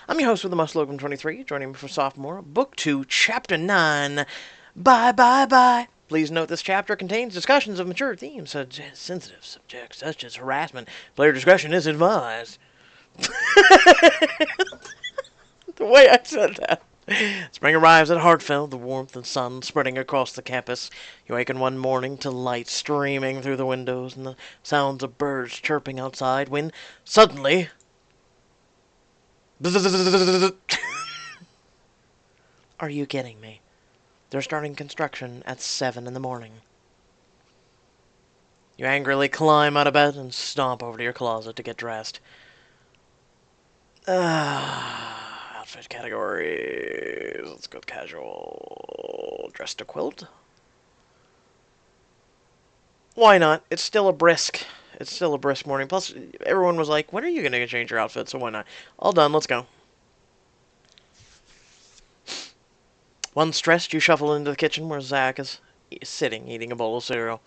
I'm your host with the most, Logan 23, joining me for Sophomore, Book 2, Chapter 9, Bye Bye Bye. Please note this chapter contains discussions of mature themes such as sensitive subjects such as harassment. Player discretion is advised. The way I said that. Spring arrives at Hartfeld, the warmth and sun spreading across the campus. You awaken one morning to light streaming through the windows and the sounds of birds chirping outside when, suddenly... Are you kidding me? They're starting construction at 7 in the morning. You angrily climb out of bed and stomp over to your closet to get dressed. Outfit categories. Let's go casual. Dress to quilt? Why not? It's still a brisk morning. Plus, everyone was like, when are you going to change your outfit? So why not? All done. Let's go. Once dressed, you shuffle into the kitchen where Zach is sitting, eating a bowl of cereal.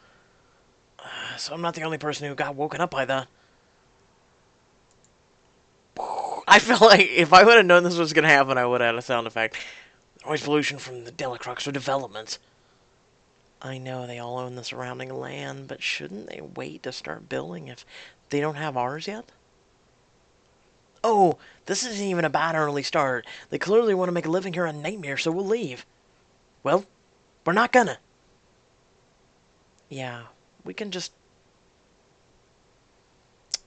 So I'm not the only person who got woken up by that. I feel like if I would have known this was going to happen, I would have had a sound effect. Noise pollution from the Delacrux or developments. I know they all own the surrounding land, but shouldn't they wait to start building if they don't have ours yet? Oh, this isn't even a bad early start. They clearly want to make a living here a nightmare, so we'll leave. Well, we're not gonna. Yeah, we can just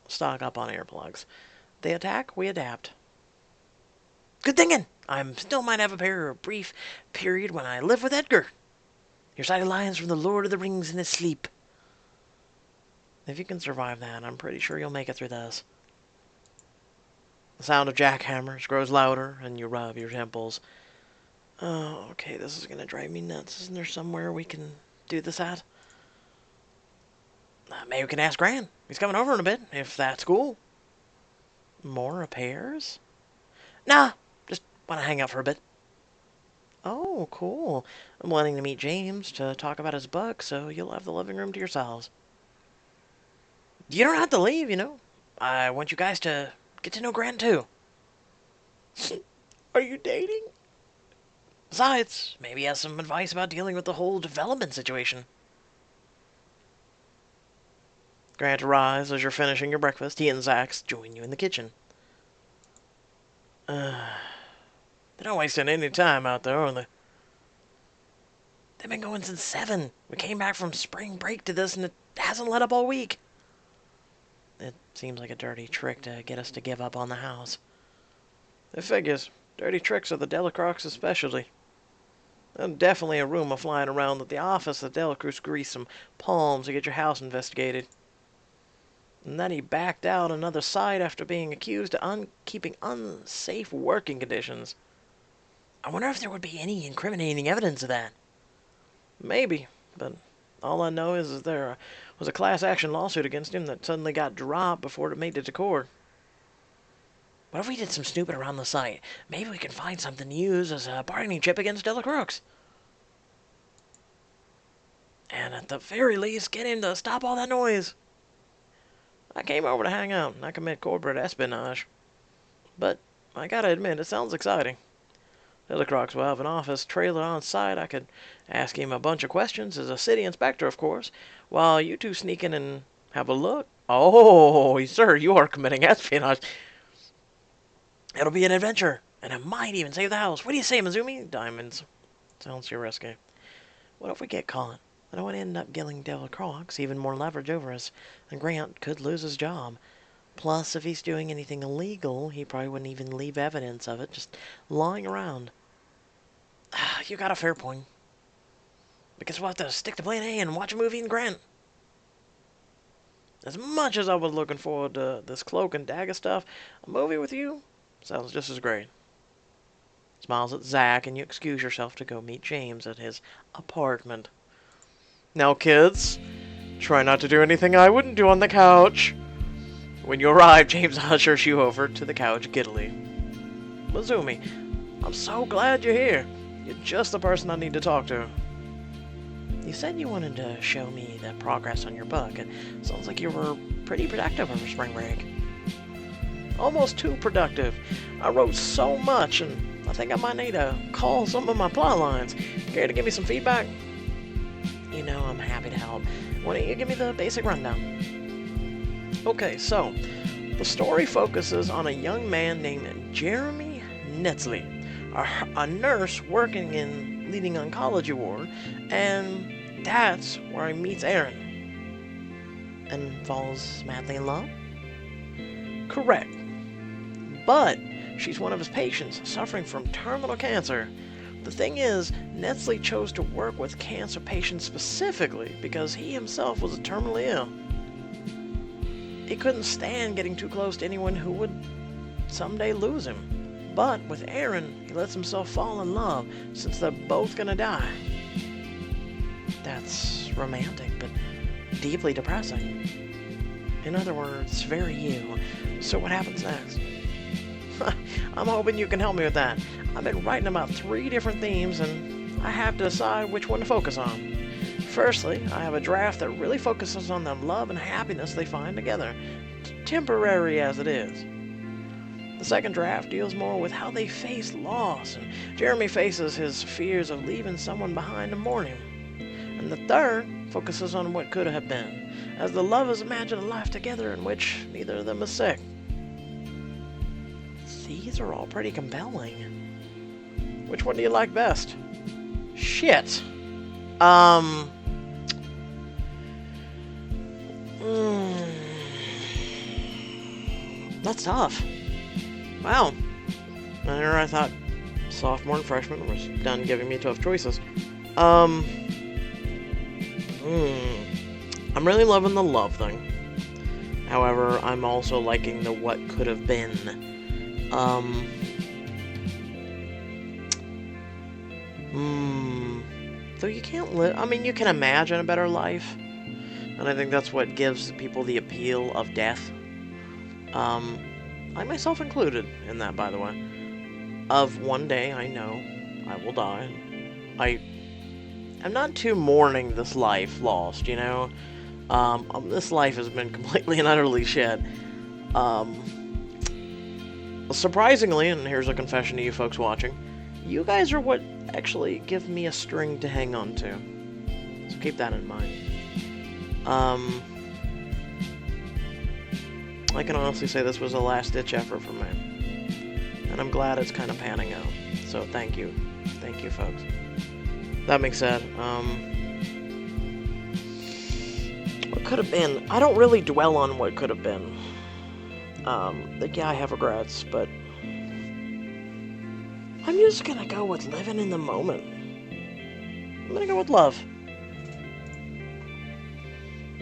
stock up on earplugs. They attack, we adapt. Good thinking! I still might have a brief period when I live with Edgar. Your sighted lions from the Lord of the Rings in his sleep. If you can survive that, I'm pretty sure you'll make it through this. The sound of jackhammers grows louder, and you rub your temples. Oh, okay, this is gonna drive me nuts. Isn't there somewhere we can do this at? Maybe we can ask Gran. He's coming over in a bit, if that's cool. More repairs? Nah, just want to hang out for a bit. Oh, cool. I'm wanting to meet James to talk about his book, so you'll have the living room to yourselves. You don't have to leave, you know. I want you guys to get to know Grant, too. Are you dating? Besides, maybe he has some advice about dealing with the whole development situation. Grant arrives as you're finishing your breakfast. He and Zach join you in the kitchen. They're not wasting any time out there, are they? They've been going since 7. We came back from spring break to this, and it hasn't let up all week. It seems like a dirty trick to get us to give up on the house. It figures. Dirty tricks are the Delacroix's specialty. There's definitely a rumor flying around that the office of Delacruz greased some palms to get your house investigated. And then he backed out another site after being accused of keeping unsafe working conditions. I wonder if there would be any incriminating evidence of that. Maybe, but all I know is that there was a class action lawsuit against him that suddenly got dropped before it made it to court. What if we did some snooping around the site? Maybe we can find something to use as a bargaining chip against Delacrux. And at the very least, get him to stop all that noise. I came over to hang out, not commit corporate espionage. But I gotta admit, it sounds exciting. Delacrux will have an office trailer on site. I could ask him a bunch of questions as a city inspector, of course, while you two sneak in and have a look. Oh, sir, you are committing espionage. It'll be an adventure, and it might even save the house. What do you say, Mizumi? Diamonds. Sounds too risky. What if we get caught? I don't want to end up giving Delacroix even more leverage over us, and Grant could lose his job. Plus, if he's doing anything illegal, he probably wouldn't even leave evidence of it, just lying around. You got a fair point. Because we'll have to stick to plan A and watch a movie in Grant. As much as I was looking forward to this cloak and dagger stuff, a movie with you sounds just as great. Smiles at Zach, and you excuse yourself to go meet James at his apartment. Now, kids, try not to do anything I wouldn't do on the couch. When you arrive, James ushers you over to the couch giddily. Mizumi, I'm so glad you're here. You're just the person I need to talk to. You said you wanted to show me the progress on your book. It sounds like you were pretty productive over spring break. Almost too productive. I wrote so much, and I think I might need to call some of my plot lines. Care to give me some feedback? You know I'm happy to help. Why don't you give me the basic rundown? Okay, so the story focuses on a young man named Jeremy Netzley, a nurse working in leading oncology ward, and that's where he meets Erin. And falls madly in love? Correct. But she's one of his patients suffering from terminal cancer. The thing is, Netzley chose to work with cancer patients specifically because he himself was terminally ill. He couldn't stand getting too close to anyone who would someday lose him. But with Erin, he lets himself fall in love since they're both gonna die. That's romantic, but deeply depressing. In other words, very you. So what happens next? I'm hoping you can help me with that. I've been writing about 3 different themes, and I have to decide which one to focus on. Firstly, I have a draft that really focuses on the love and happiness they find together, temporary as it is. The second draft deals more with how they face loss, and Jeremy faces his fears of leaving someone behind to mourn him. And the third focuses on what could have been, as the lovers imagine a life together in which neither of them is sick. These are all pretty compelling. Which one do you like best? Shit. That's tough. Wow. There I thought sophomore and freshman was done giving me tough choices. I'm really loving the love thing. However, I'm also liking the what could have been. Though you can't live, I mean, you can imagine a better life. And I think that's what gives people the appeal of death. I myself included in that, by the way. Of one day, I know I will die. I'm not too mourning this life lost, you know? This life has been completely and utterly shit. Surprisingly, and here's a confession to you folks watching, you guys are what actually give me a string to hang on to. So keep that in mind. I can honestly say this was a last-ditch effort for me. And I'm glad it's kind of panning out. So thank you. Thank you, folks. That being said, what could have been? I don't really dwell on what could have been. Yeah, I have regrets, but I'm just gonna go with living in the moment. I'm gonna go with love.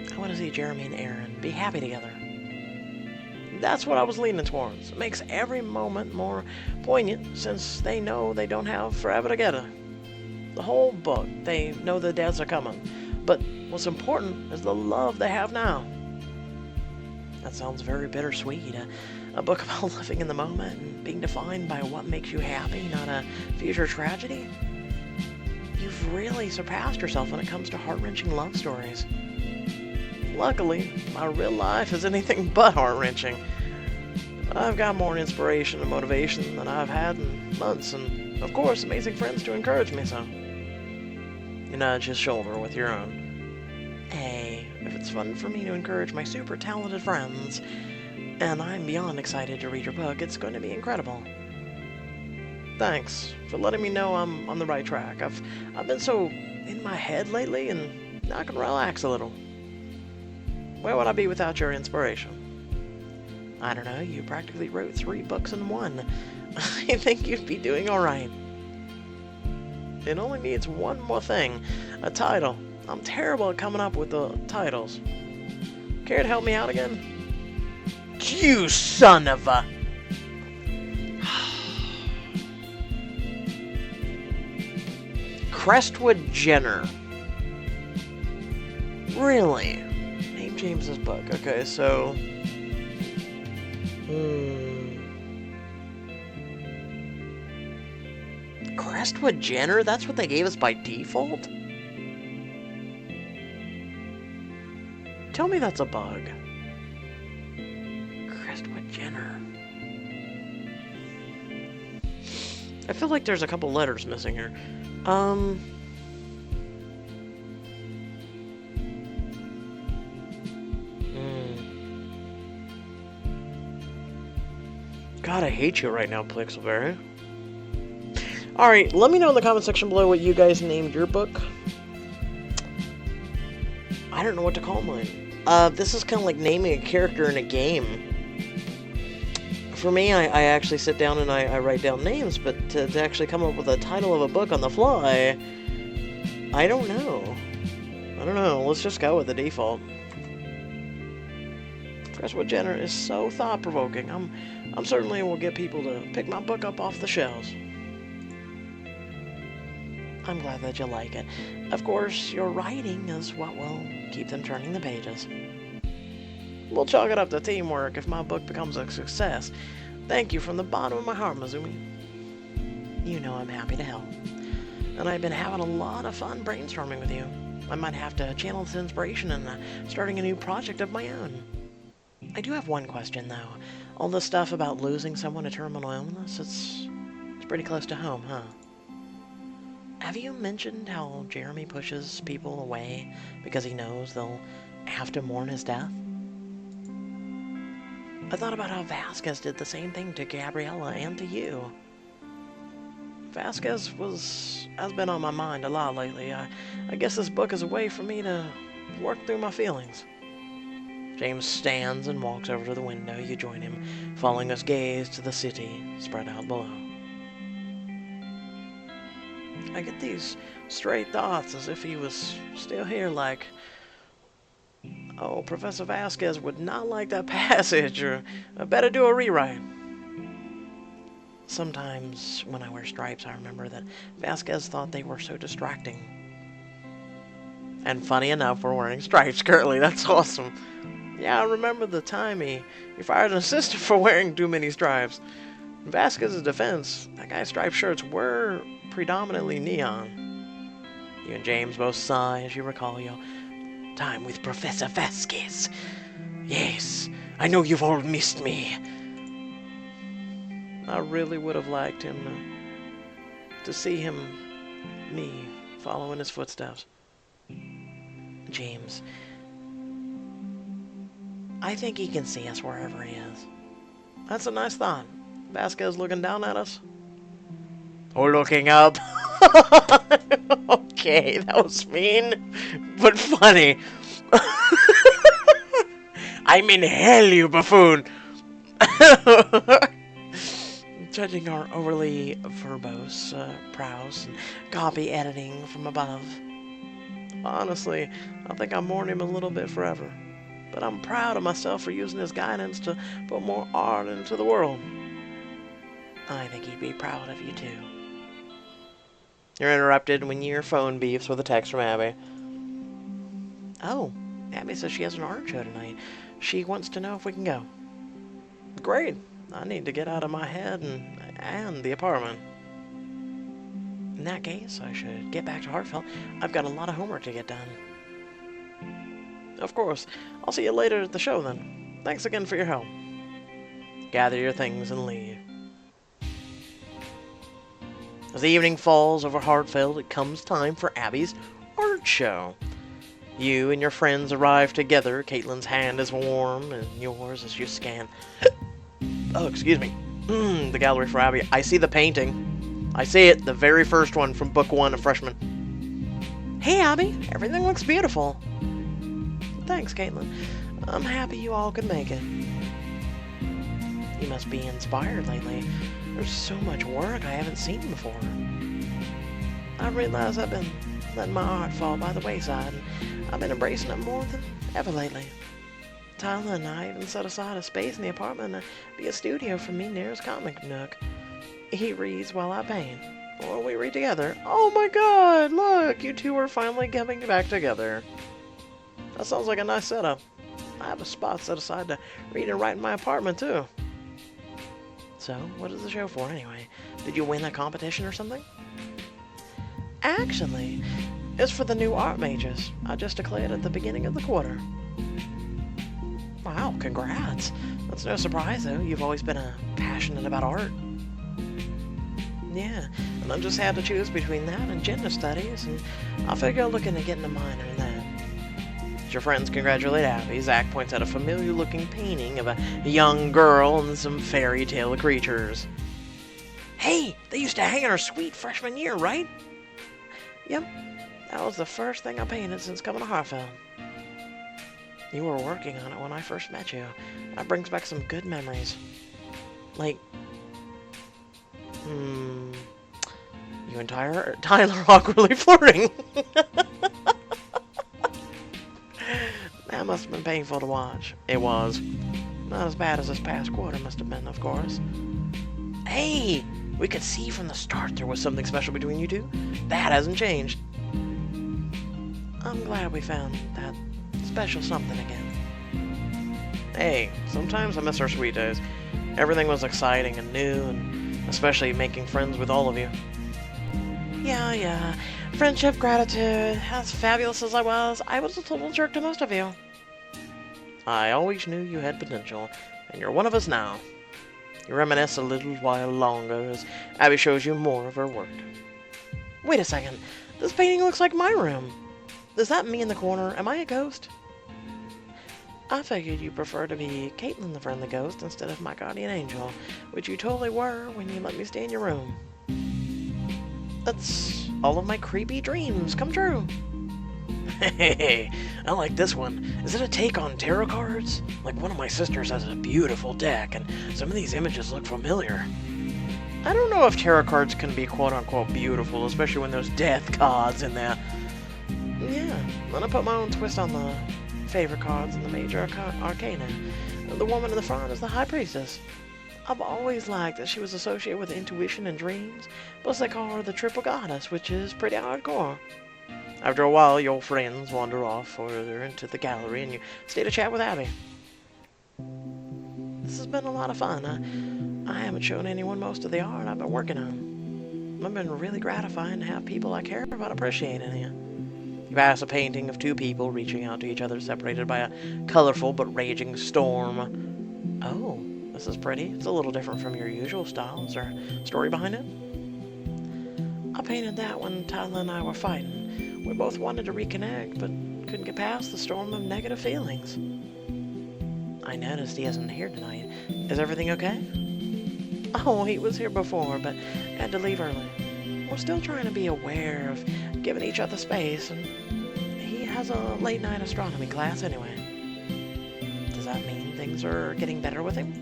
I want to see Jeremy and Erin be happy together. That's what I was leaning towards. It makes every moment more poignant since they know they don't have forever together. The whole book, they know the deaths are coming. But what's important is the love they have now. That sounds very bittersweet. A book about living in the moment and being defined by what makes you happy, not a future tragedy. You've really surpassed yourself when it comes to heart-wrenching love stories. Luckily, my real life is anything but heart-wrenching. I've got more inspiration and motivation than I've had in months, and of course, amazing friends to encourage me, so you nudge his shoulder with your own. Hey, if it's fun for me to encourage my super talented friends, and I'm beyond excited to read your book, it's going to be incredible. Thanks for letting me know I'm on the right track. I've been so in my head lately, and now I can relax a little. Where would I be without your inspiration? I don't know, you practically wrote 3 books in one. I think you'd be doing alright. It only needs one more thing, a title. I'm terrible at coming up with the titles. Care to help me out again? You son of a... Crestwood Jenner. Really? Name James's book. Okay, so... Crestwood Jenner? That's what they gave us by default? Tell me that's a bug. Crestwood Jenner. I feel like there's a couple letters missing here. Hmm. God, I hate you right now, Plixelberry. Alright, let me know in the comment section below what you guys named your book. I don't know what to call mine. This is kind of like naming a character in a game. For me, I actually sit down and I write down names, but to actually come up with a title of a book on the fly, I don't know. I don't know. Let's just go with the default. Freshwood Jenner is so thought-provoking. I'm certainly will get people to pick my book up off the shelves. I'm glad that you like it. Of course, your writing is what will keep them turning the pages. We'll chalk it up to teamwork if my book becomes a success. Thank you from the bottom of my heart, Mizumi. You know I'm happy to help. And I've been having a lot of fun brainstorming with you. I might have to channel this inspiration in starting a new project of my own. I do have one question, though. All this stuff about losing someone to terminal illness, it's pretty close to home, huh? Have you mentioned how Jeremy pushes people away because he knows they'll have to mourn his death? I thought about how Vasquez did the same thing to Gabriella and to you. Vasquez has been on my mind a lot lately. I guess this book is a way for me to work through my feelings. James stands and walks over to the window. You join him, following his gaze to the city spread out below. I get these stray thoughts as if he was still here, like, oh, Professor Vasquez would not like that passage, or I better do a rewrite. Sometimes when I wear stripes, I remember that Vasquez thought they were so distracting. And funny enough, we're wearing stripes currently. That's awesome. Yeah, I remember the time he fired an assistant for wearing too many stripes. In Vasquez's defense, that guy's striped shirts were predominantly neon. You and James both sigh as you recall your time with Professor Vasquez. Yes, I know you've all missed me. I really would have liked him to see me, follow in his footsteps. James, I think he can see us wherever he is. That's a nice thought. Vasquez looking down at us. Or looking up. Okay, that was mean, but funny. I'm in hell, you buffoon. Judging our overly verbose prowess and copy editing from above. Honestly, I think I'm mourning him a little bit forever. But I'm proud of myself for using his guidance to put more art into the world. I think he'd be proud of you too. You're interrupted when your phone beeps with a text from Abby. Oh, Abby says she has an art show tonight. She wants to know if we can go. Great. I need to get out of my head and the apartment. In that case, I should get back to Hartfeld. I've got a lot of homework to get done. Of course. I'll see you later at the show then. Thanks again for your help. Gather your things and leave. As the evening falls over Hartfeld, it comes time for Abby's art show. You and your friends arrive together. Caitlin's hand is warm, and yours as you scan. Oh, excuse me. The gallery for Abby. I see the painting. I see it, the very first one from book 1 of Freshman. Hey, Abby. Everything looks beautiful. Thanks, Caitlin. I'm happy you all could make it. You must be inspired lately. There's so much work I haven't seen before. I realize I've been letting my art fall by the wayside, and I've been embracing it more than ever lately. Tyler and I even set aside a space in the apartment to be a studio for me near his comic nook. He reads while I paint, or we read together. Oh my god, look, you two are finally coming back together. That sounds like a nice setup. I have a spot set aside to read and write in my apartment, too. So, what is the show for, anyway? Did you win a competition or something? Actually, it's for the new art majors. I just declared at the beginning of the quarter. Wow, congrats. That's no surprise, though. You've always been passionate about art. Yeah, and I just had to choose between that and gender studies, and I figure looking at getting a minor in that. As your friends congratulate Abby, Zach points out a familiar-looking painting of a young girl and some fairy tale creatures. Hey, they used to hang in our suite freshman year, right? Yep, that was the first thing I painted since coming to Hartfeld. You were working on it when I first met you. That brings back some good memories. Like, you and Tyler awkwardly flirting. That must have been painful to watch. It was. Not as bad as this past quarter must have been, of course. Hey, we could see from the start there was something special between you two. That hasn't changed. I'm glad we found that special something again. Hey, sometimes I miss our sweet days. Everything was exciting and new, and especially making friends with all of you. Yeah. Friendship, gratitude. As fabulous as I was a total jerk to most of you. I always knew you had potential, and you're one of us now. You reminisce a little while longer as Abby shows you more of her work. Wait a second. This painting looks like my room. Is that me in the corner? Am I a ghost? I figured you prefer to be Caitlin the friendly ghost instead of my guardian angel, which you totally were when you let me stay in your room. That's all of my creepy dreams come true. Hey, I like this one. Is it a take on tarot cards? Like one of my sisters has a beautiful deck, and some of these images look familiar. I don't know if tarot cards can be quote-unquote beautiful, especially when there's death cards in there. Yeah, I'm gonna put my own twist on the favorite cards in the major arcana. The woman in the front is the High Priestess. I've always liked that she was associated with intuition and dreams, plus they call her the Triple Goddess, which is pretty hardcore. After a while, your friends wander off further into the gallery and you stay to chat with Abby. This has been a lot of fun. I haven't shown anyone most of the art I've been working on. It's been really gratifying to have people I care about appreciating it. You pass a painting of two people reaching out to each other, separated by a colorful but raging storm. Oh, this is pretty. It's a little different from your usual style. Is there a story behind it? I painted that when Tyler and I were fighting. We both wanted to reconnect, but couldn't get past the storm of negative feelings. I noticed he isn't here tonight. Is everything okay? Oh, he was here before, but had to leave early. We're still trying to be aware of giving each other space, and he has a late-night astronomy class anyway. Does that mean things are getting better with him?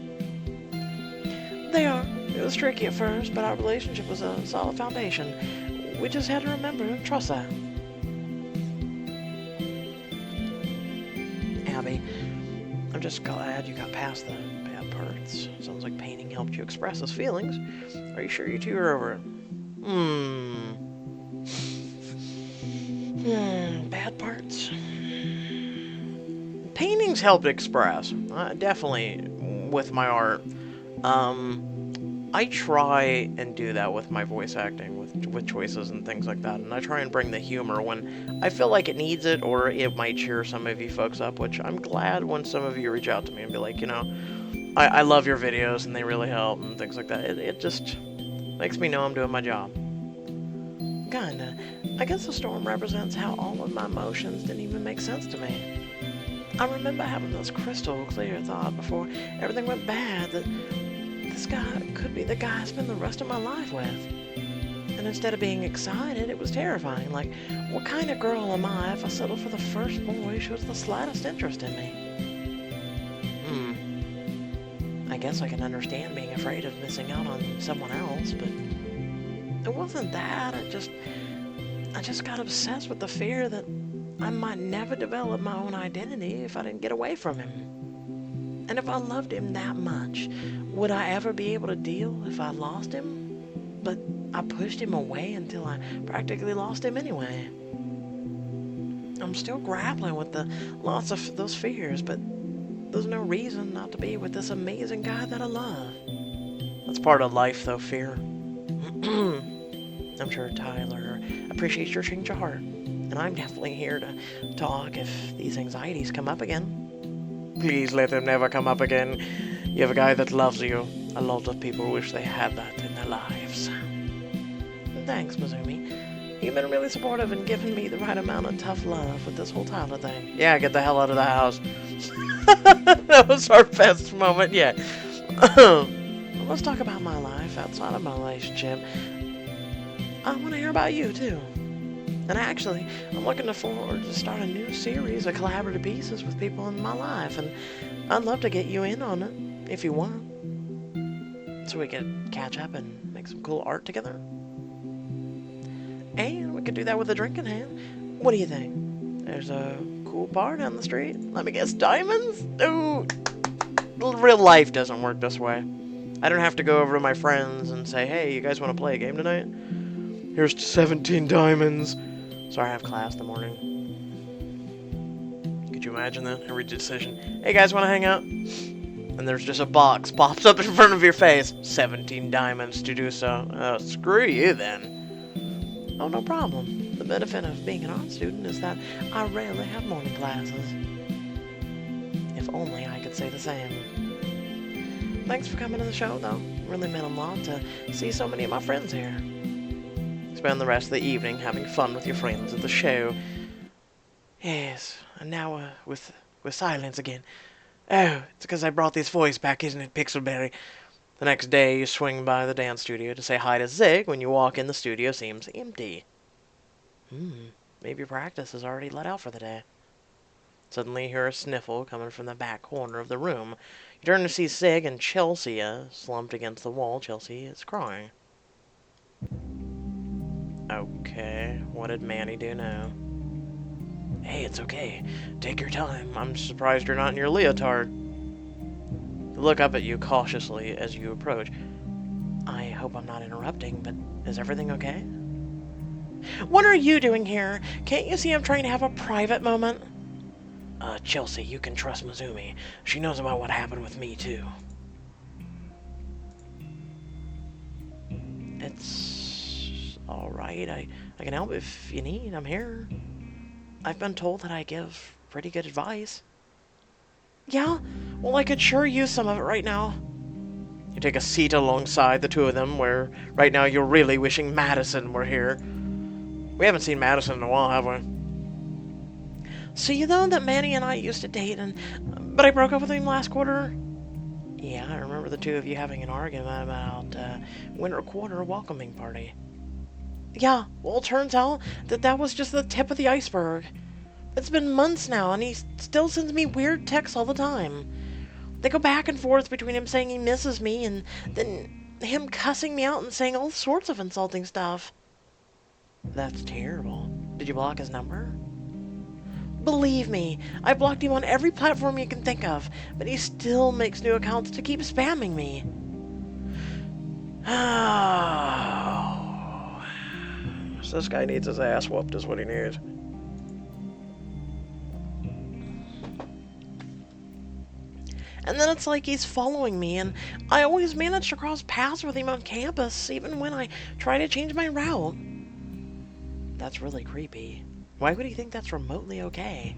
They are. It was tricky at first, but our relationship was a solid foundation. We just had to remember and trust that. Abby, I'm just glad you got past the bad parts. Sounds like painting helped you express those feelings. Are you sure you two are over it? Bad parts. Paintings helped express. Definitely with my art. I try and do that with my voice acting, with choices and things like that, and I try and bring the humor when I feel like it needs it, or it might cheer some of you folks up, which I'm glad when some of you reach out to me and be like, I love your videos and they really help and things like that. It just makes me know I'm doing my job. Kinda. I guess the storm represents how all of my emotions didn't even make sense to me. I remember having this crystal clear thought before everything went bad that this guy could be the guy I spend the rest of my life with. And instead of being excited, it was terrifying. Like, what kind of girl am I if I settle for the first boy who shows the slightest interest in me? I guess I can understand being afraid of missing out on someone else, but it wasn't that. I just got obsessed with the fear that I might never develop my own identity if I didn't get away from him. And if I loved him that much, would I ever be able to deal if I lost him? But I pushed him away until I practically lost him anyway. I'm still grappling with the lots of those fears, but there's no reason not to be with this amazing guy that I love. That's part of life, though, fear. I'm sure Tyler appreciates your change of heart, and I'm definitely here to talk if these anxieties come up again. Please let them never come up again. You have a guy that loves you. A lot of people wish they had that in their lives. thanks, Mizumi. You've been really supportive and giving me the right amount of tough love with this whole Tyler thing. Yeah, get the hell out of the house. That was our best moment yet. Let's talk about my life outside of my relationship. I want to hear about you, too. And actually, I'm looking forward to start a new series of collaborative pieces with people in my life, and I'd love to get you in on it, if you want. So we could catch up and make some cool art together. And we could do that with a drink in hand. What do you think? There's a cool bar down the street. Let me guess, diamonds? Ooh. Real life doesn't work this way. I don't have to go over to my friends and say, hey, you guys want to play a game tonight? Here's 17 diamonds. Sorry, I have class in the morning. Could you imagine that? Every decision. Hey, guys, want to hang out? And there's just a box pops up in front of your face. 17 diamonds to do so. Oh, screw you then. Oh, no problem. The benefit of being an art student is that I rarely have morning classes. If only I could say the same. Thanks for coming to the show, though. Really meant a lot to see so many of my friends here. Spend the rest of the evening having fun with your friends at the show. Yes, and now with silence again. Oh, it's because I brought this voice back, isn't it, Pixelberry? The next day, you swing by the dance studio to say hi to Zig. When you walk in, the studio seems empty. Maybe your practice is already let out for the day. Suddenly, you hear a sniffle coming from the back corner of the room. You turn to see Zig and Chelsea slumped against the wall. Chelsea is crying. Okay, what did Manny do now? Hey, it's okay. Take your time. I'm surprised you're not in your leotard. They look up at you cautiously as you approach. I hope I'm not interrupting, but is everything okay? What are you doing here? Can't you see I'm trying to have a private moment? Chelsea, you can trust Mizumi. She knows about what happened with me, too. It's alright. I can help if you need. I'm here. I've been told that I give pretty good advice. Yeah? Well, I could sure use some of it right now. You take a seat alongside the two of them, where right now you're really wishing Madison were here. We haven't seen Madison in a while, have we? So you know that Manny and I used to date, but I broke up with him last quarter? Yeah, I remember the two of you having an argument about winter quarter welcoming party. Yeah, well, it turns out that was just the tip of the iceberg. It's been months now, and he still sends me weird texts all the time. They go back and forth between him saying he misses me, and then him cussing me out and saying all sorts of insulting stuff. That's terrible. Did you block his number? Believe me, I blocked him on every platform you can think of, but he still makes new accounts to keep spamming me. Oh. So this guy needs his ass whooped is what he needs. And then it's like he's following me, and I always manage to cross paths with him on campus, even when I try to change my route. That's really creepy. Why would he think that's remotely okay?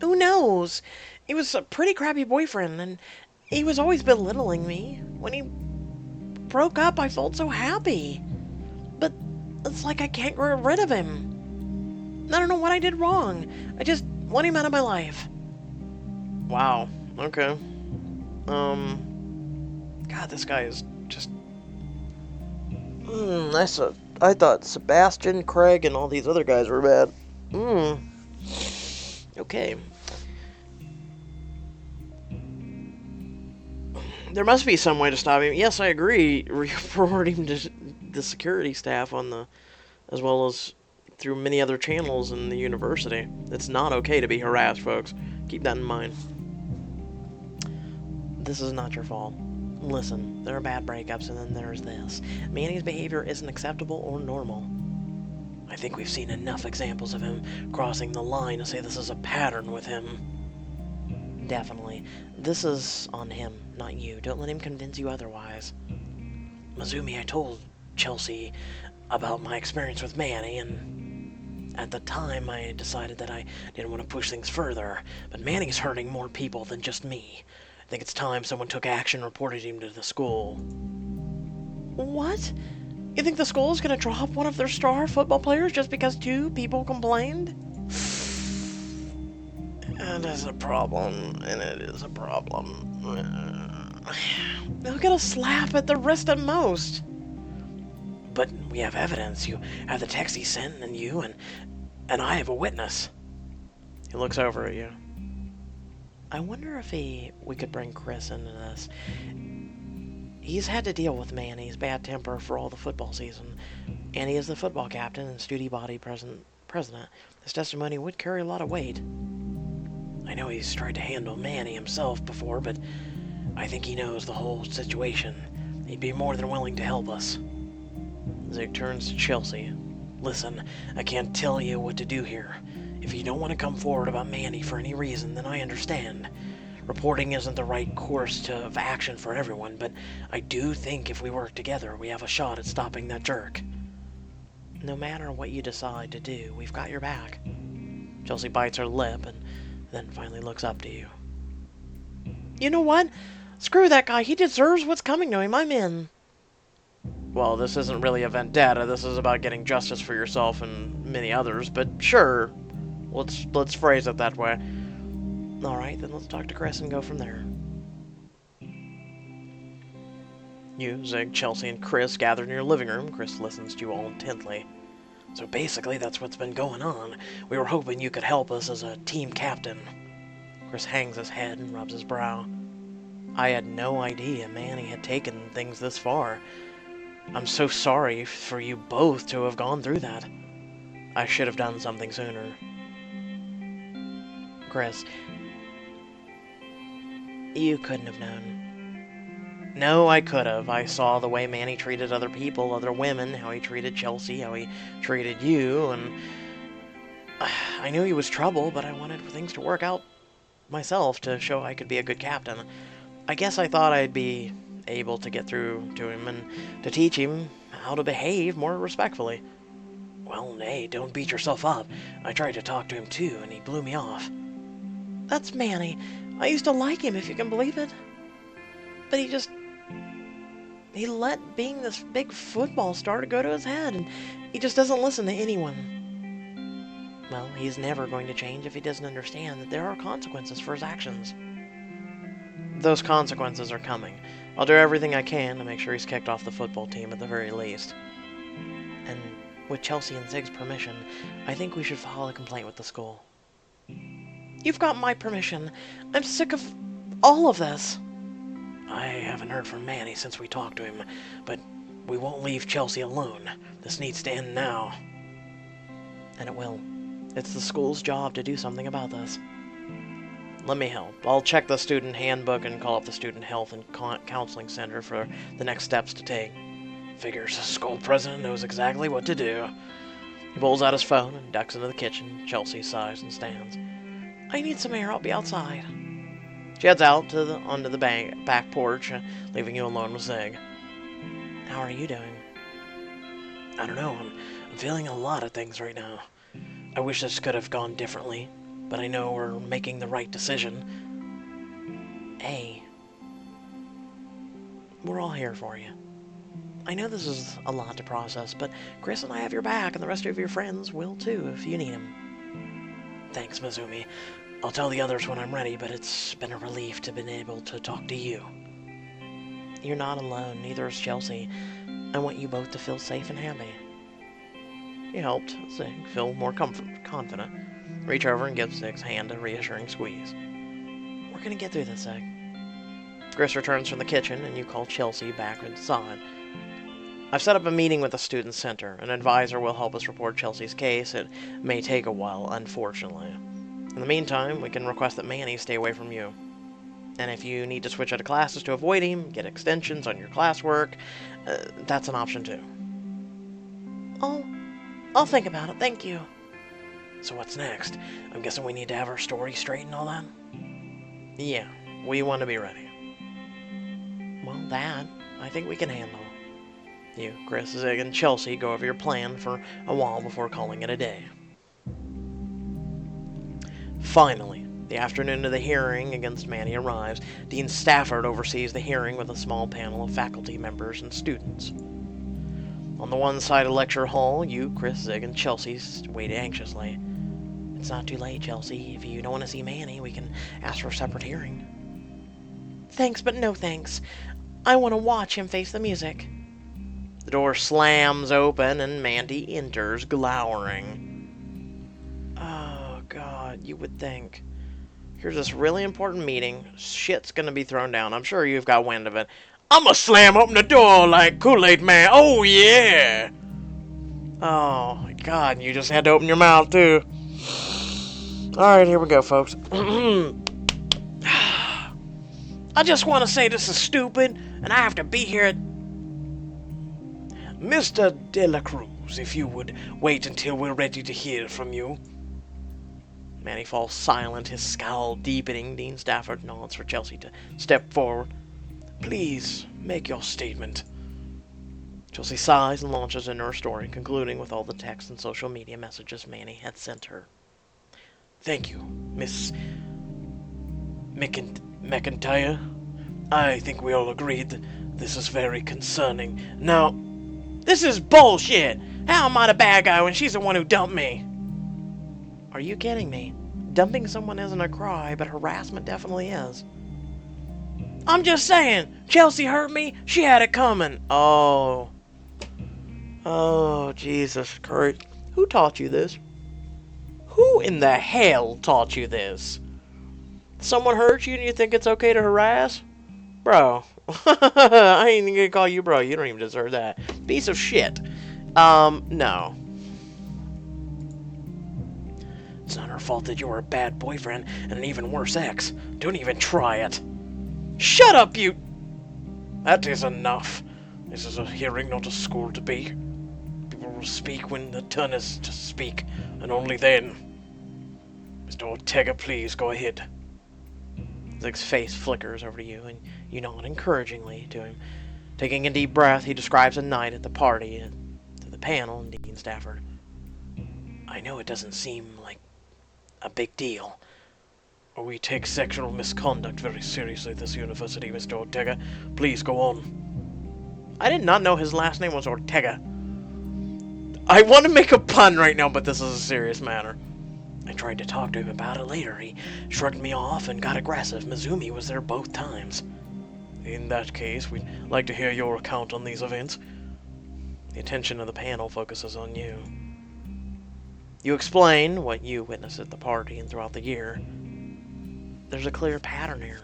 Who knows? He was a pretty crappy boyfriend, and he was always belittling me. When he broke up, I felt so happy. But it's like I can't get rid of him. I don't know what I did wrong. I just want him out of my life. Wow. Okay. God, this guy is just... I thought Sebastian, Craig, and all these other guys were bad. Okay. There must be some way to stop him. Yes, I agree. Report him to the security staff as well as through many other channels in the university. It's not okay to be harassed, folks. Keep that in mind. This is not your fault. Listen, there are bad breakups, and then there's this. Manny's behavior isn't acceptable or normal. I think we've seen enough examples of him crossing the line to say this is a pattern with him. Definitely. This is on him, not you. Don't let him convince you otherwise. Mizumi, I told Chelsea about my experience with Manny, and at the time I decided that I didn't want to push things further, but Manny's hurting more people than just me. I think it's time someone took action and reported him to the school. What? You think the school is going to drop one of their star football players just because 2 people complained? It is a problem, and it is a problem. They'll get a slap at the wrist at most. But we have evidence. You have the text he sent, and you, and I have a witness. He looks over at you. I wonder if we could bring Chris into this. He's had to deal with Manny's bad temper for all the football season, and he is the football captain and student body president. His testimony would carry a lot of weight. I know he's tried to handle Manny himself before, but I think he knows the whole situation. He'd be more than willing to help us. Zig turns to Chelsea. Listen, I can't tell you what to do here. If you don't want to come forward about Manny for any reason, then I understand. Reporting isn't the right course of action for everyone, but I do think if we work together, we have a shot at stopping that jerk. No matter what you decide to do, we've got your back. Chelsea bites her lip and then finally looks up to you. You know what? Screw that guy. He deserves what's coming to him. I'm in. Well, this isn't really a vendetta. This is about getting justice for yourself and many others, but sure. Let's phrase it that way. Alright, then let's talk to Chris and go from there. You, Zig, Chelsea, and Chris gather in your living room. Chris listens to you all intently. So basically, that's what's been going on. We were hoping you could help us as a team captain. Chris hangs his head and rubs his brow. I had no idea Manny had taken things this far. I'm so sorry for you both to have gone through that. I should have done something sooner. Chris, you couldn't have known. No, I could have. I saw the way Manny treated other people, other women, how he treated Chelsea, how he treated you, and I knew he was trouble, but I wanted things to work out myself to show I could be a good captain. I guess I thought I'd be able to get through to him and to teach him how to behave more respectfully. Well, hey, don't beat yourself up. I tried to talk to him too, and he blew me off. That's Manny. I used to like him, if you can believe it. But he let being this big football star to go to his head, and he just doesn't listen to anyone. Well, he's never going to change if he doesn't understand that there are consequences for his actions. Those consequences are coming. I'll do everything I can to make sure he's kicked off the football team at the very least. And with Chelsea and Zig's permission, I think we should file a complaint with the school. You've got my permission. I'm sick of all of this. I haven't heard from Manny since we talked to him, but we won't leave Chelsea alone. This needs to end now. And it will. It's the school's job to do something about this. Let me help. I'll check the student handbook and call up the student health and counseling center for the next steps to take. Figures the school president knows exactly what to do. He pulls out his phone and ducks into the kitchen. Chelsea sighs and stands. I need some air. I'll be outside. She heads out onto the back porch, leaving you alone with Zig. How are you doing? I don't know. I'm feeling a lot of things right now. I wish this could have gone differently, but I know we're making the right decision. Hey, we're all here for you. I know this is a lot to process, but Chris and I have your back, and the rest of your friends will too if you need them. Thanks, Mizumi. I'll tell the others when I'm ready, but it's been a relief to have been able to talk to you. You're not alone, neither is Chelsea. I want you both to feel safe and happy. He helped Zig feel more confident. Reach over and give Zig's hand a reassuring squeeze. We're gonna get through this, Zig. Chris returns from the kitchen, and you call Chelsea back inside. I've set up a meeting with the student center. An advisor will help us report Chelsea's case. It may take a while, unfortunately. In the meantime, we can request that Manny stay away from you. And if you need to switch out of classes to avoid him, get extensions on your classwork, that's an option too. I'll think about it, thank you. So what's next? I'm guessing we need to have our story straight and all that? Yeah, we want to be ready. Well, that, I think we can handle. You, Chris, Zig, and Chelsea go over your plan for a while before calling it a day. Finally, the afternoon of the hearing against Manny arrives. Dean Stafford oversees the hearing with a small panel of faculty members and students. On the one side of the lecture hall, you, Chris, Zig, and Chelsea wait anxiously. It's not too late, Chelsea. If you don't want to see Manny, we can ask for a separate hearing. Thanks, but no thanks. I want to watch him face the music. The door slams open and Mandy enters, glowering. Oh, God, you would think. Here's this really important meeting. Shit's gonna be thrown down. I'm sure you've got wind of it. I'ma slam open the door like Kool-Aid Man. Oh, yeah! Oh, my God, you just had to open your mouth, too. Alright, here we go, folks. I just want to say this is stupid, and I have to be here. Mr. De La Cruz, if you would wait until we're ready to hear from you. Manny falls silent, his scowl deepening. Dean Stafford nods for Chelsea to step forward. Please, make your statement. Chelsea sighs and launches into her story, concluding with all the text and social media messages Manny had sent her. Thank you, Miss McIntyre. I think we all agreed that this is very concerning. Now, this is bullshit! How am I the bad guy when she's the one who dumped me? Are you kidding me? Dumping someone isn't a cry, but harassment definitely is. I'm just saying, Chelsea hurt me, she had it coming. Oh. Oh, Jesus Christ. Who taught you this? Who in the hell taught you this? Someone hurt you and you think it's okay to harass? Bro. I ain't even gonna call you bro. You don't even deserve that. Piece of shit. No. It's not her fault that you're a bad boyfriend and an even worse ex. Don't even try it. Shut up, you... That is enough. This is a hearing, not a school debate. People will speak when the turn is to speak, and only then. Mr. Ortega, please, go ahead. Zig's face flickers over to you, and you nod encouragingly to him. Taking a deep breath, he describes a night at the party to the panel and Dean Stafford. I know it doesn't seem like a big deal. We take sexual misconduct very seriously at this university, Mr. Ortega. Please go on. I did not know his last name was Ortega. I want to make a pun right now, but this is a serious matter. I tried to talk to him about it later. He shrugged me off and got aggressive. Mizumi was there both times. In that case, we'd like to hear your account on these events. The attention of the panel focuses on you. You explain what you witnessed at the party and throughout the year. There's a clear pattern here.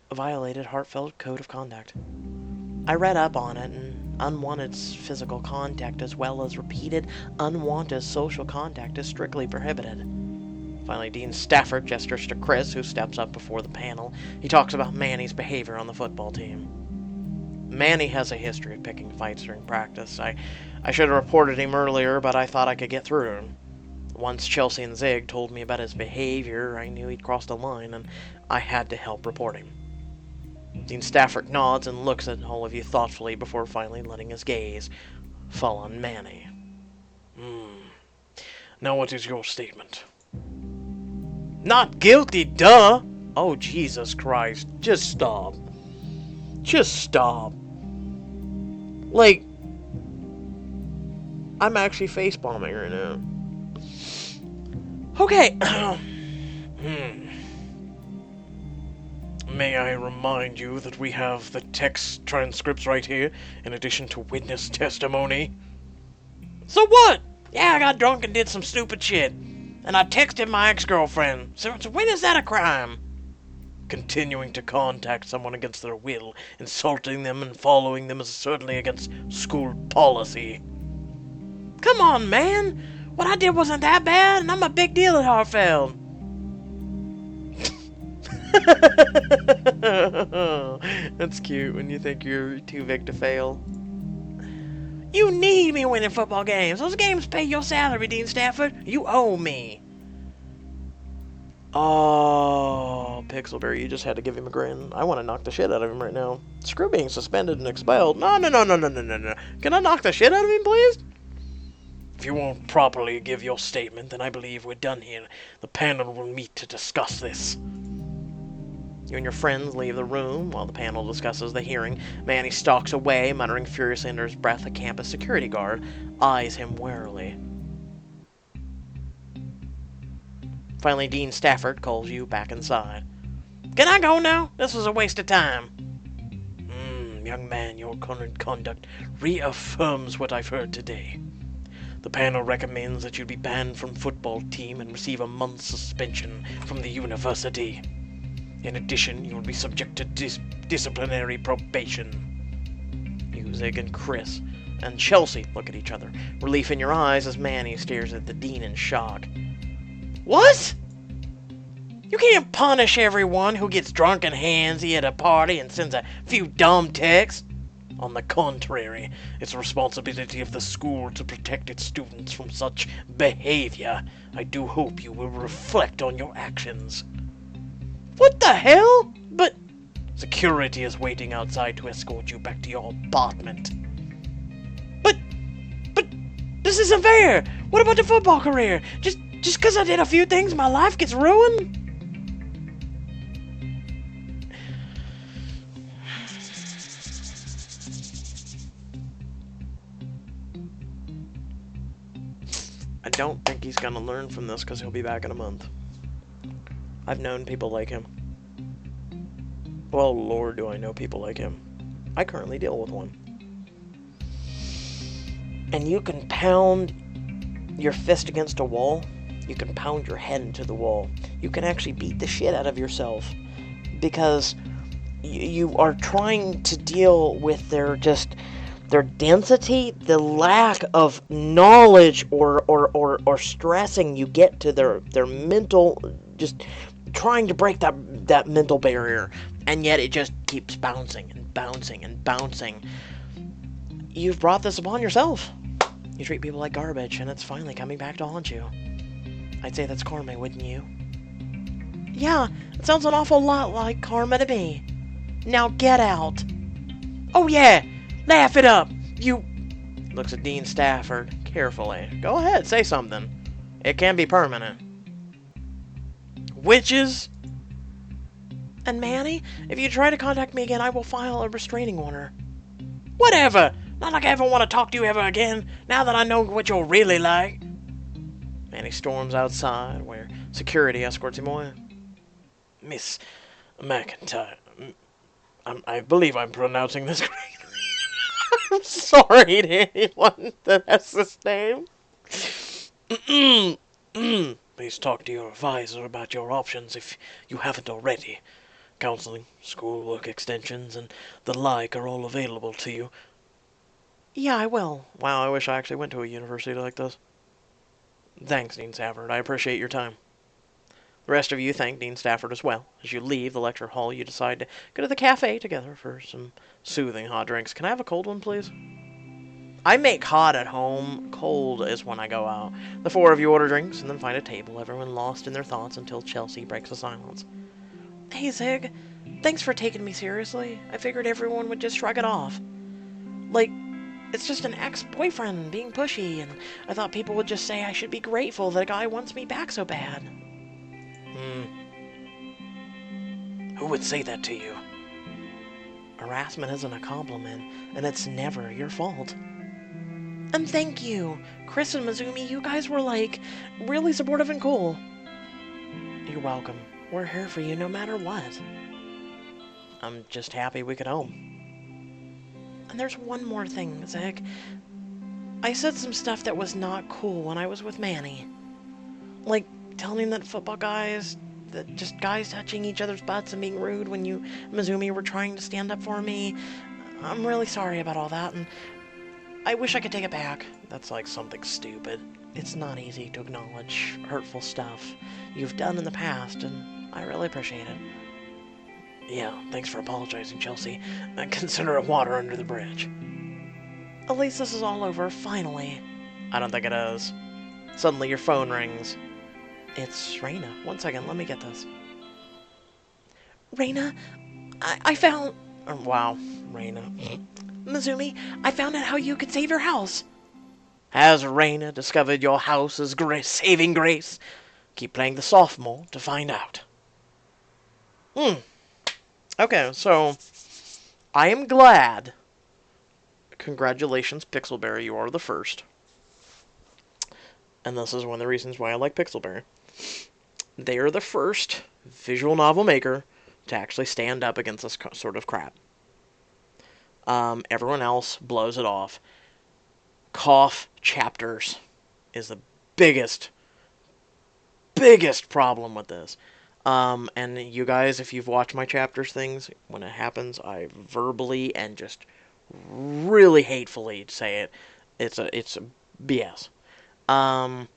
A violated Hartfeld Code of Conduct. I read up on it, and unwanted physical contact as well as repeated unwanted social contact is strictly prohibited. Finally, Dean Stafford gestures to Chris, who steps up before the panel. He talks about Manny's behavior on the football team. Manny has a history of picking fights during practice. I should have reported him earlier, but I thought I could get through to him. Once Chelsea and Zig told me about his behavior, I knew he'd crossed a line, and I had to help report him. Dean Stafford nods and looks at all of you thoughtfully before finally letting his gaze fall on Manny. Now what is your statement? Not guilty, duh! Oh, Jesus Christ. Just stop. Just stop. Like, I'm actually face-bombing right now. Okay. May I remind you that we have the text transcripts right here, in addition to witness testimony? So what? Yeah, I got drunk and did some stupid shit. And I texted my ex-girlfriend. So when is that a crime? Continuing to contact someone against their will, insulting them and following them is certainly against school policy. Come on, man! What I did wasn't that bad, and I'm a big deal at Hartfeld. That's cute when you think you're too big to fail. You need me winning football games. Those games pay your salary, Dean Stafford. You owe me. Oh, Pixelberry, you just had to give him a grin. I want to knock the shit out of him right now. Screw being suspended and expelled. No. Can I knock the shit out of him, please? If you won't properly give your statement, then I believe we're done here. The panel will meet to discuss this. You and your friends leave the room while the panel discusses the hearing. Manny stalks away, muttering furiously under his breath. A campus security guard eyes him warily. Finally, Dean Stafford calls you back inside. Can I go now? This was a waste of time. Young man, your current conduct reaffirms what I've heard today. The panel recommends that you be banned from football team and receive a month's suspension from the university. In addition, you will be subject to disciplinary probation. You, Zig, and Chris and Chelsea look at each other, relief in your eyes as Manny stares at the dean in shock. What? You can't punish everyone who gets drunk and handsy at a party and sends a few dumb texts. On the contrary, it's the responsibility of the school to protect its students from such behavior. I do hope you will reflect on your actions. What the hell? But security is waiting outside to escort you back to your apartment. But this isn't fair. What about the football career? Just because I did a few things, my life gets ruined? I don't think he's gonna learn from this because he'll be back in a month. I've known people like him. Well, Lord, do I know people like him. I currently deal with one. And you can pound your fist against a wall. You can pound your head into the wall. You can actually beat the shit out of yourself because you are trying to deal with their density, the lack of knowledge or stressing you get to their mental, just trying to break that mental barrier, and yet it just keeps bouncing and bouncing and bouncing. You've brought this upon yourself. You treat people like garbage, and it's finally coming back to haunt you. I'd say that's karma, wouldn't you? Yeah, it sounds an awful lot like karma to me. Now get out. Oh yeah! Laugh it up! You... Looks at Dean Stafford carefully. Go ahead, say something. It can be permanent. Witches? And Manny, if you try to contact me again, I will file a restraining order. Whatever! Not like I ever want to talk to you ever again, now that I know what you're really like. Manny storms outside, where security escorts him away. Miss McIntyre... I believe I'm pronouncing this correctly. I'm sorry to anyone that has this name. Please talk to your advisor about your options if you haven't already. Counseling, schoolwork extensions, and the like are all available to you. Yeah, I will. Wow, I wish I actually went to a university like this. Thanks, Dean Stafford. I appreciate your time. The rest of you thank Dean Stafford as well. As you leave the lecture hall, you decide to go to the cafe together for some soothing hot drinks. Can I have a cold one, please? I make hot at home. Cold is when I go out. The four of you order drinks and then find a table, everyone lost in their thoughts until Chelsea breaks the silence. Hey, Zig. Thanks for taking me seriously. I figured everyone would just shrug it off. Like, it's just an ex-boyfriend being pushy, and I thought people would just say I should be grateful that a guy wants me back so bad. Who would say that to you? Harassment isn't a compliment, and it's never your fault. And thank you. Chris and Mizumi, you guys were, like, really supportive and cool. You're welcome. We're here for you no matter what. I'm just happy we could home. And there's one more thing, Zach. I said some stuff that was not cool when I was with Manny. Like, telling him that football guys... that just guys touching each other's butts and being rude when you, Mizumi, were trying to stand up for me. I'm really sorry about all that, and I wish I could take it back. That's like something stupid. It's not easy to acknowledge hurtful stuff you've done in the past, and I really appreciate it. Yeah, thanks for apologizing, Chelsea. I consider it water under the bridge. At least this is all over, finally. I don't think it is. Suddenly your phone rings. It's Raina. One second, let me get this. Raina, I found... Oh, wow, Raina. Mizumi, I found out how you could save your house. Has Raina discovered your house's saving grace? Keep playing the sophomore to find out. Okay, so I am glad. Congratulations, Pixelberry, you are the first. And this is one of the reasons why I like Pixelberry. They are the first visual novel maker to actually stand up against this sort of crap. Everyone else blows it off. Cough chapters is the biggest, biggest problem with this. And you guys, if you've watched my chapters things, when it happens, I verbally and just really hatefully say it. It's a BS. Um,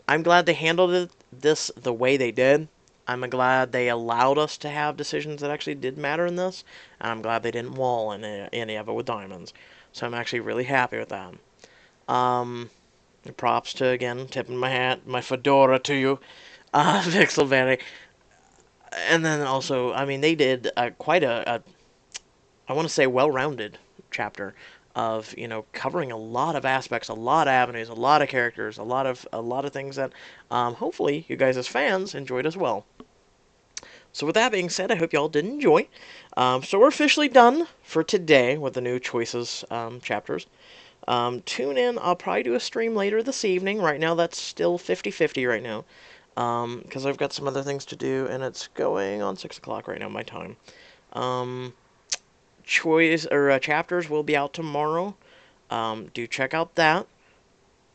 I'm glad they handled this the way they did. I'm glad they allowed us to have decisions that actually did matter in this, and I'm glad they didn't wall any of it with diamonds. So I'm actually really happy with that. Um, Props to, again, tipping my hat, my fedora to you, Pixelberry. And then also, I mean, they did quite a I want to say, well-rounded chapter of covering a lot of aspects, a lot of avenues, a lot of characters, a lot of things that hopefully you guys as fans enjoyed as well. So with that being said, I hope y'all did enjoy. So we're officially done for today with the new choices chapters. Tune in. I'll probably do a stream later this evening. Right now, that's still 50-50 right now. Because I've got some other things to do, and it's going on 6 o'clock right now, my time. Choice or chapters will be out tomorrow. Do check out that.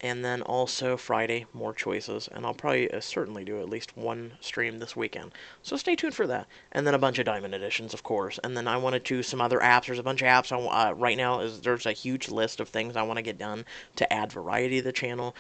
And then also Friday, more choices. And I'll probably certainly do at least one stream this weekend. So stay tuned for that. And then a bunch of Diamond Editions, of course. And then I want to choose some other apps. There's a bunch of apps. Right now, there's a huge list of things I want to get done to add variety to the channel.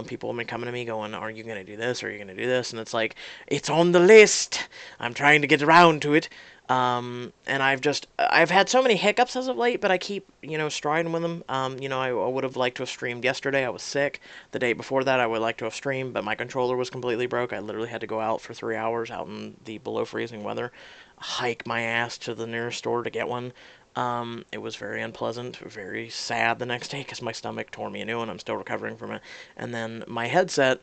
People have been coming to me going, are you going to do this? Are you going to do this? And it's like, it's on the list. I'm trying to get around to it. And I've had so many hiccups as of late, but I keep, striding with them. I would have liked to have streamed yesterday. I was sick. The day before that, I would like to have streamed, but my controller was completely broke. I literally had to go out for 3 hours out in the below freezing weather, hike my ass to the nearest store to get one. It was very unpleasant, very sad the next day because my stomach tore me a new one. I'm still recovering from it. And then my headset,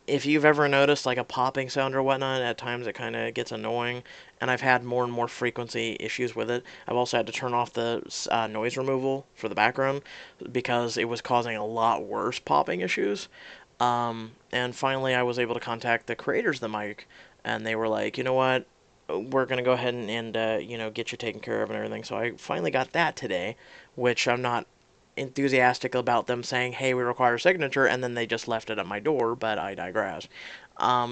if you've ever noticed like a popping sound or whatnot, at times it kind of gets annoying, and I've had more and more frequency issues with it. I've also had to turn off the noise removal for the background because it was causing a lot worse popping issues. And finally, I was able to contact the creators of the mic, and they were like, you know what, we're gonna go ahead and get you taken care of and everything. So I finally got that today, which I'm not enthusiastic about them saying, hey, we require a signature, and then they just left it at my door, but I digress.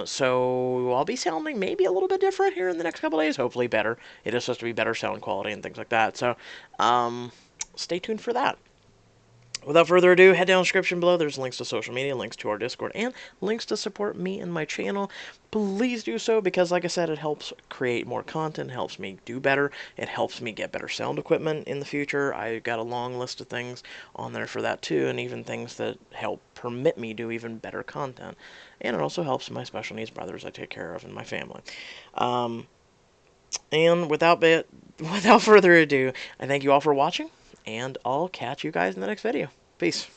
So I'll be sounding maybe a little bit different here in the next couple days, hopefully better. It is supposed to be better sound quality and things like that, so stay tuned for that. Without further ado, head down in the description below. There's links to social media, links to our Discord, and links to support me and my channel. Please do so because, like I said, it helps create more content, helps me do better, it helps me get better sound equipment in the future. I got a long list of things on there for that too, and even things that help permit me do even better content. And it also helps my special needs brothers I take care of and my family. And without further ado, I thank you all for watching, and I'll catch you guys in the next video. Peace.